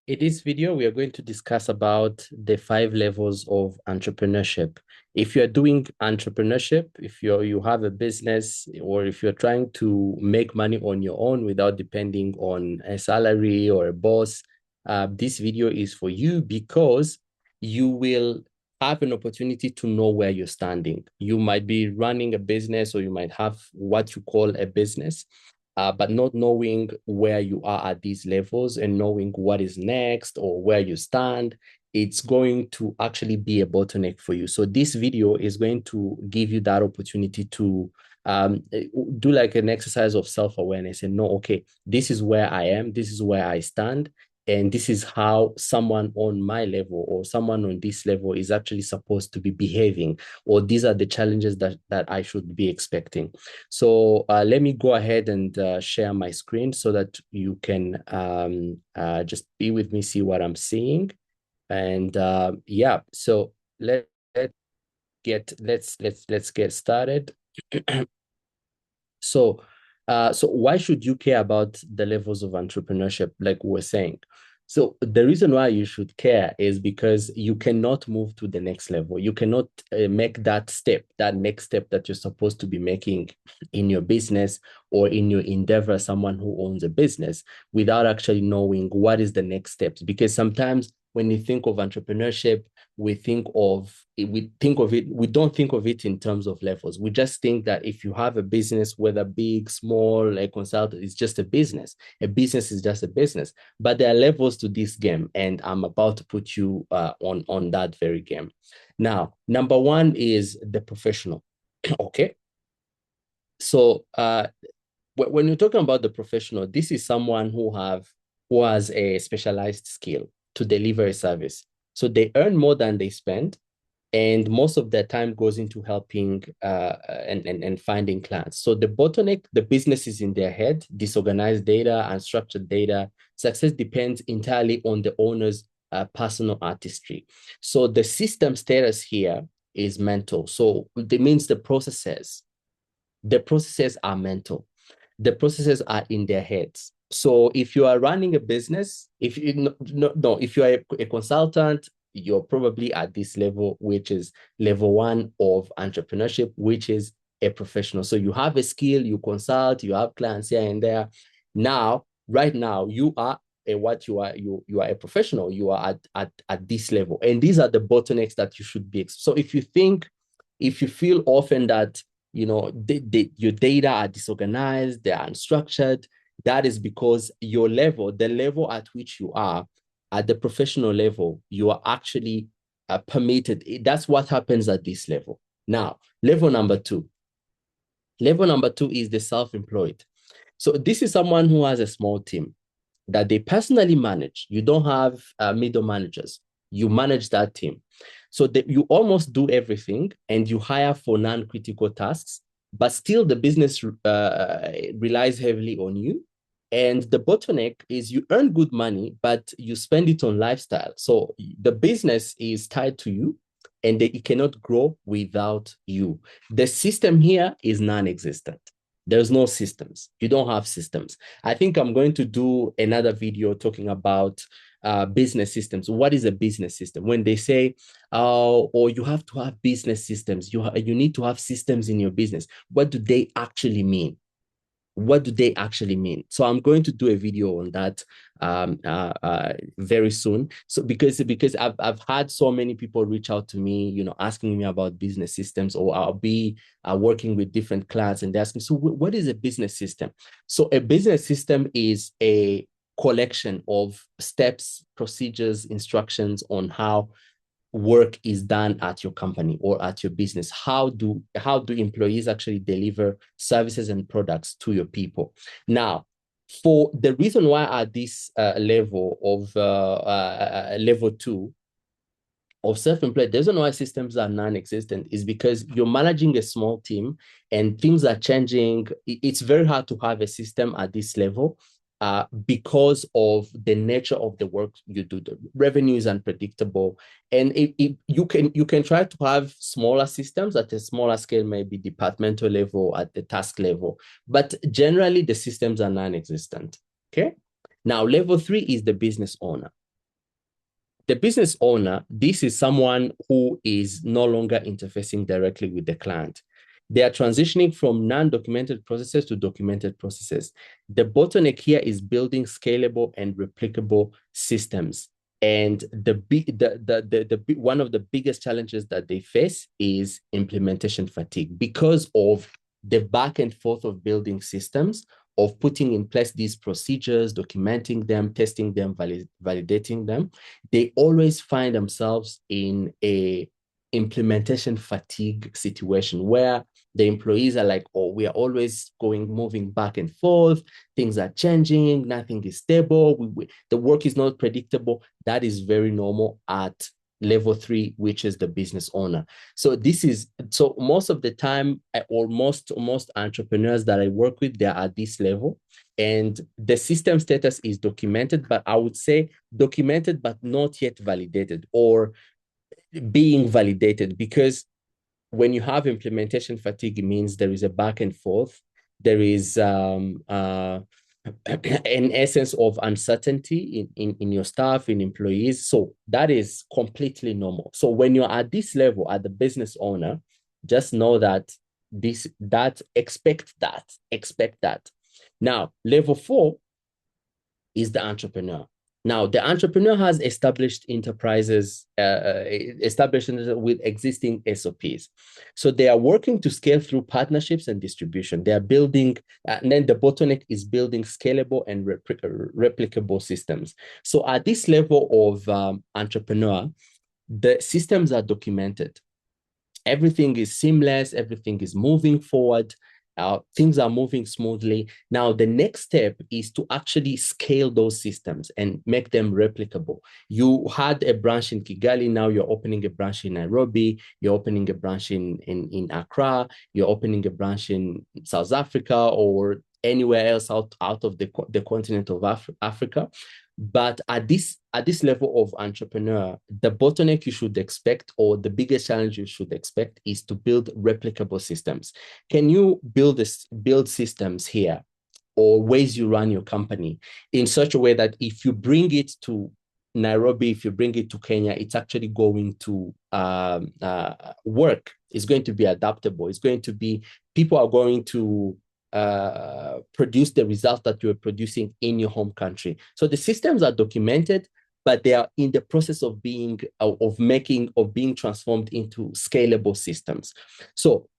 In this video, we are going to discuss about the 5 levels of entrepreneurship. If you're doing entrepreneurship, if you have a business, or if you're trying to make money on your own without depending on a salary or a boss, this video is for you because you will have an opportunity to know where you're standing. You might be running a business, or you might have what you call a business, but not knowing where you are at these levels and knowing what is next or where you stand, it's going to actually be a bottleneck for you. So this video is going to give you that opportunity to do like an exercise of self-awareness and know, okay, this is where I am, this is where I stand, and this is how someone on my level or someone on this level is actually supposed to be behaving, or these are the challenges that I should be expecting. So let me go ahead and share my screen so that you can just be with me, see what I'm seeing. And yeah, so let let's get started. So so why should you care about the levels of entrepreneurship, like we were saying? So the reason why you should care is because you cannot move to the next level. You cannot make that step, that next step that you're supposed to be making in your business or in your endeavor, someone who owns a business, without actually knowing what is the next steps. Because sometimes when you think of entrepreneurship, we don't think of it in terms of levels. We just think that if you have a business, whether big, small, a consultant, it's just a business. A business is just a business. But there are levels to this game, and I'm about to put you on that very game. Now, number one is the professional. Okay. So when you're talking about the professional, this is someone who has a specialized skill to deliver a service. So they earn more than they spend, and most of their time goes into helping and finding clients. So the bottleneck, the business is in their head, disorganized data, unstructured data. Success depends entirely on the owner's personal artistry. So the system status here is mental. So it means the processes are mental. The processes are in their heads. So if you are running a business, if you no, if you are a consultant, you're probably at this level, which is level one of entrepreneurship, which is a professional. So you have a skill, you consult, you have clients here and there. Now, right now, you are you are a professional. You are at this level, and these are the bottlenecks that you should be. So if you feel often that your data are disorganized, they are unstructured, that is because your level, the level at which you are, at the professional level, you are actually permitted. That's what happens at this level. Now, level number two is the self-employed. So this is someone who has a small team that they personally manage. You don't have middle managers. You manage that team. So that you almost do everything, and you hire for non-critical tasks, but still the business relies heavily on you. And the bottleneck is you earn good money, but you spend it on lifestyle. So the business is tied to you, and it cannot grow without you. The system here is non-existent. There's no systems. You don't have systems. I think I'm going to do another video talking about business systems. What is a business system? When they say, oh, or you have to have business systems, you need to have systems in your business. What do they actually mean? What do they actually mean? So I'm going to do a video on that very soon. So because I've had so many people reach out to me, asking me about business systems, or I'll be working with different clients and they ask me, so what is a business system? So a business system is a collection of steps, procedures, instructions on how work is done at your company or at your business. How do employees actually deliver services and products to your people? Now, for the reason why at this level of level two of self-employed, the reason why systems are non-existent is because you're managing a small team and things are changing. It's very hard to have a system at this level because of the nature of the work you do. The revenue is unpredictable, and you can try to have smaller systems at a smaller scale, maybe departmental level, at the task level, but generally the systems are non-existent. Okay. Now, level three is the business owner. The business owner, this is someone who is no longer interfacing directly with the client. They are transitioning from non-documented processes to documented processes. The bottleneck here is building scalable and replicable systems. And one of the biggest challenges that they face is implementation fatigue because of the back and forth of building systems, of putting in place these procedures, documenting them, testing them, validating them. They always find themselves in a implementation fatigue situation where the employees are like, oh, we are always moving back and forth. Things are changing. Nothing is stable. The work is not predictable. That is very normal at level 3, which is the business owner. So most of the time, or most entrepreneurs that I work with, they're at this level. And the system status is documented, but I would say documented, but not yet validated or being validated, because when you have implementation fatigue, it means there is a back and forth. There is an essence of uncertainty in your staff, in employees. So that is completely normal. So when you're at this level, at the business owner, just know that expect that. Now, level 4 is the entrepreneur. Now, the entrepreneur has established enterprises, established with existing SOPs. So they are working to scale through partnerships and distribution. They are building, and then the bottleneck is building scalable and replicable systems. So at this level of entrepreneur, the systems are documented. Everything is seamless. Everything is moving forward. Things are moving smoothly. Now, the next step is to actually scale those systems and make them replicable. You had a branch in Kigali. Now you're opening a branch in Nairobi. You're opening a branch in Accra. You're opening a branch in South Africa or anywhere else out of the continent of Africa. But at this level of entrepreneur, the bottleneck you should expect, or the biggest challenge you should expect, is to build replicable systems. Can you build systems here, or ways you run your company in such a way that if you bring it to Nairobi, if you bring it to Kenya, it's actually going to work. It's going to be adaptable. It's going to be, people are going to produce the result that you're producing in your home country. So the systems are documented, but they are in the process of being transformed into scalable systems. So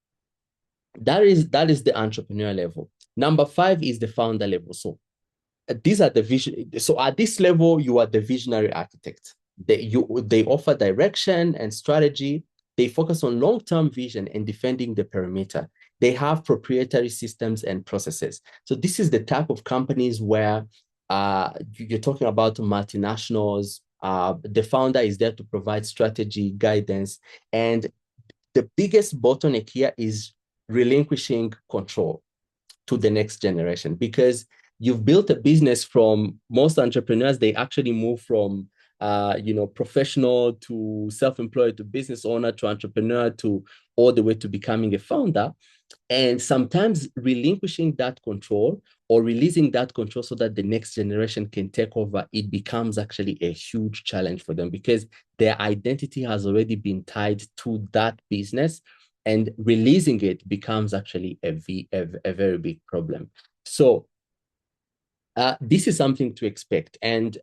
that is the entrepreneur level. Number 5 is the founder level. So these are the vision. So at this level, you are the visionary architect. They offer direction and strategy. They focus on long-term vision and defending the perimeter. They have proprietary systems and processes. So this is the type of companies where you're talking about multinationals. The founder is there to provide strategy, guidance, and the biggest bottleneck here is relinquishing control to the next generation, because you've built a business. From most entrepreneurs, they actually move from professional to self-employed to business owner to entrepreneur to all the way to becoming a founder. And sometimes relinquishing that control or releasing that control so that the next generation can take over, it becomes actually a huge challenge for them, because their identity has already been tied to that business, and releasing it becomes actually a very big problem. So this is something to expect. And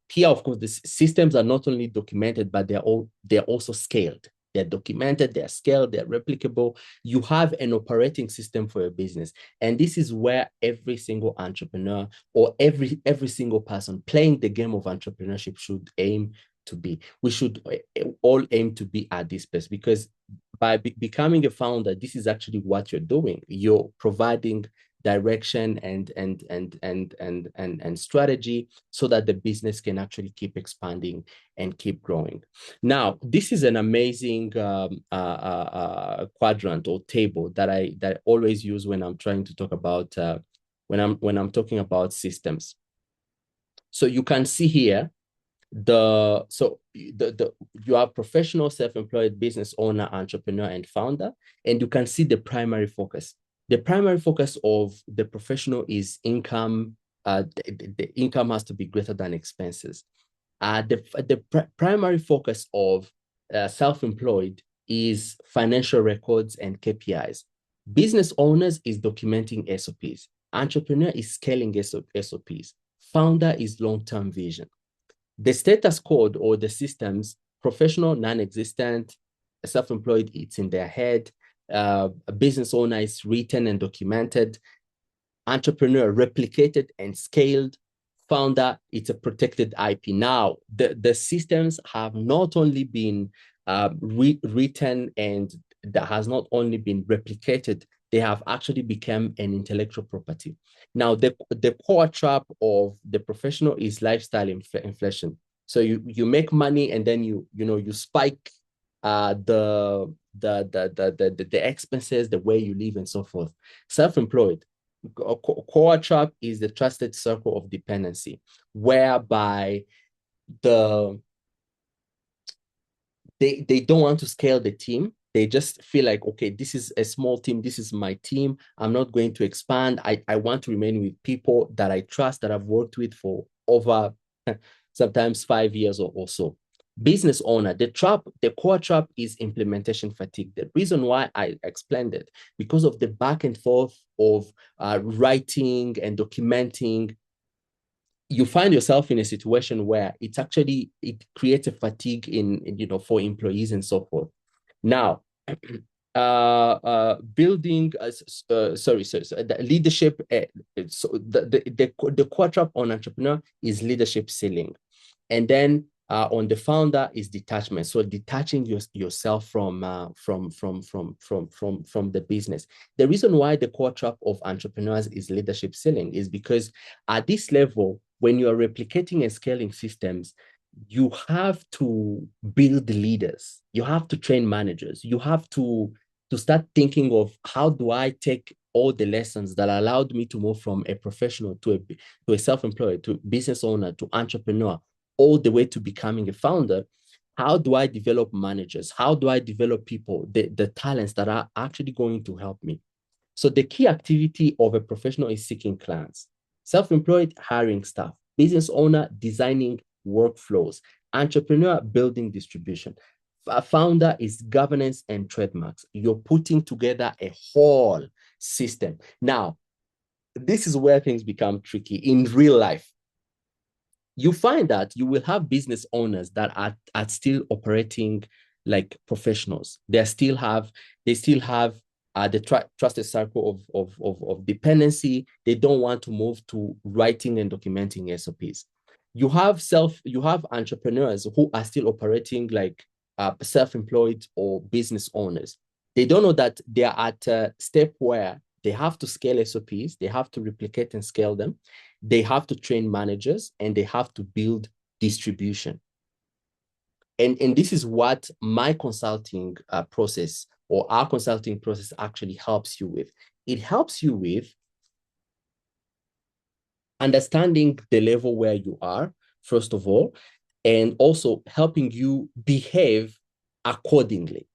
here, of course, the systems are not only documented, but they're also scaled. They're documented, they're scaled, they're replicable. You have an operating system for your business. And this is where every single entrepreneur, or every single person playing the game of entrepreneurship, should aim to be. We should all aim to be at this place, because by becoming a founder, this is actually what you're doing. You're providing direction and strategy so that the business can actually keep expanding and keep growing. Now, this is an amazing quadrant or table that I always use when I'm trying to talk about when I'm talking about systems. So you can see here you are professional, self-employed, business owner, entrepreneur, and founder, and you can see the primary focus. The primary focus of the professional is income. The income has to be greater than expenses. The primary focus of self-employed is financial records and KPIs. Business owners is documenting SOPs. Entrepreneur is scaling SOPs. Founder is long-term vision. The status code or the systems, professional, non-existent, self-employed, it's in their head. A business owner is written and documented. Entrepreneur, replicated and scaled. Founder, it's a protected IP. Now, the systems have not only been written and that has not only been replicated, they have actually become an intellectual property. Now, the core trap of the professional is lifestyle inflation. So you make money and then you spike the expenses, the way you live and so forth. Self-employed, core trap is the trusted circle of dependency, whereby they don't want to scale the team. They just feel like, okay, this is a small team. This is my team. I'm not going to expand. I want to remain with people that I trust, that I've worked with for over sometimes 5 years or so. Business owner, the core trap is implementation fatigue. The reason why I explained it, because of the back and forth of writing and documenting, you find yourself in a situation where it creates a fatigue for employees and so forth. Now, building the leadership. So the core trap on entrepreneur is leadership ceiling, and then on the founder is detachment. So detaching yourself from the business. The reason why the core trap of entrepreneurs is leadership ceiling is because at this level, when you are replicating and scaling systems, you have to build leaders. You have to train managers. You have to start thinking of, how do I take all the lessons that allowed me to move from a professional to a self-employed, to business owner, to entrepreneur, all the way to becoming a founder. How do I develop managers? How do I develop people, the talents that are actually going to help me? So the key activity of a professional is seeking clients. Self-employed, hiring staff. Business owner, designing workflows. Entrepreneur, building distribution. A founder is governance and trademarks. You're putting together a whole system. Now, this is where things become tricky in real life. You find that you will have business owners that are still operating like professionals. They still have the trusted circle of dependency. They don't want to move to writing and documenting SOPs. You have entrepreneurs who are still operating like self-employed or business owners. They don't know that they are at a step where they have to scale SOPs, they have to replicate and scale them, they have to train managers, and they have to build distribution. And this is what my consulting process, or our consulting process, actually helps you with. It helps you with understanding the level where you are, first of all, and also helping you behave accordingly.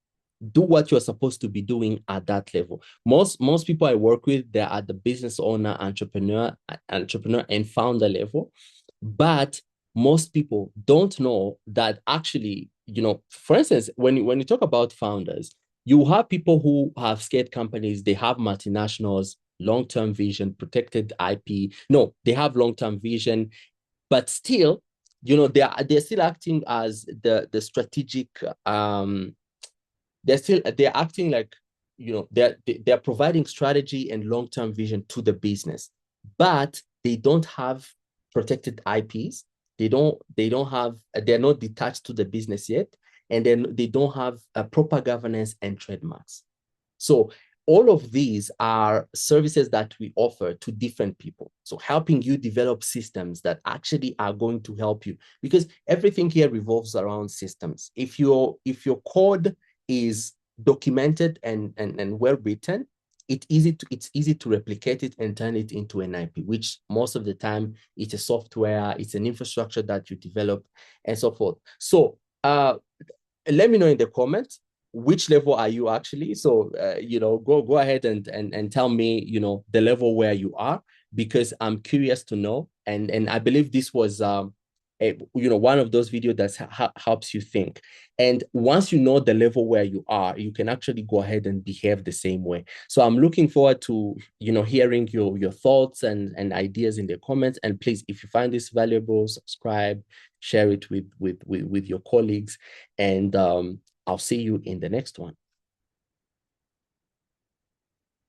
Do what you're supposed to be doing at that level. Most people I work with, they're at the business owner, entrepreneur and founder level. But most people don't know that actually, for instance, when you talk about founders, you have people who have scaled companies, they have multinationals, long-term vision, protected IP. No, they have long-term vision, but still, they're still acting as the strategic they're acting like, they're providing strategy and long-term vision to the business, but they don't have protected IPs. They're not detached to the business yet, and then they don't have a proper governance and trademarks. So all of these are services that we offer to different people. So helping you develop systems that actually are going to help you, because everything here revolves around systems. If your code is documented and well written, it's easy to replicate it and turn it into an IP, which most of the time it's a software, it's an infrastructure that you develop and so forth. So let me know in the comments, which level are you actually? So go ahead and tell me, the level where you are, because I'm curious to know. And I believe this was a one of those videos that helps you think. And once you know the level where you are, you can actually go ahead and behave the same way. So I'm looking forward to, hearing your thoughts and ideas in the comments. And please, if you find this valuable, subscribe, share it with your colleagues, and I'll see you in the next one.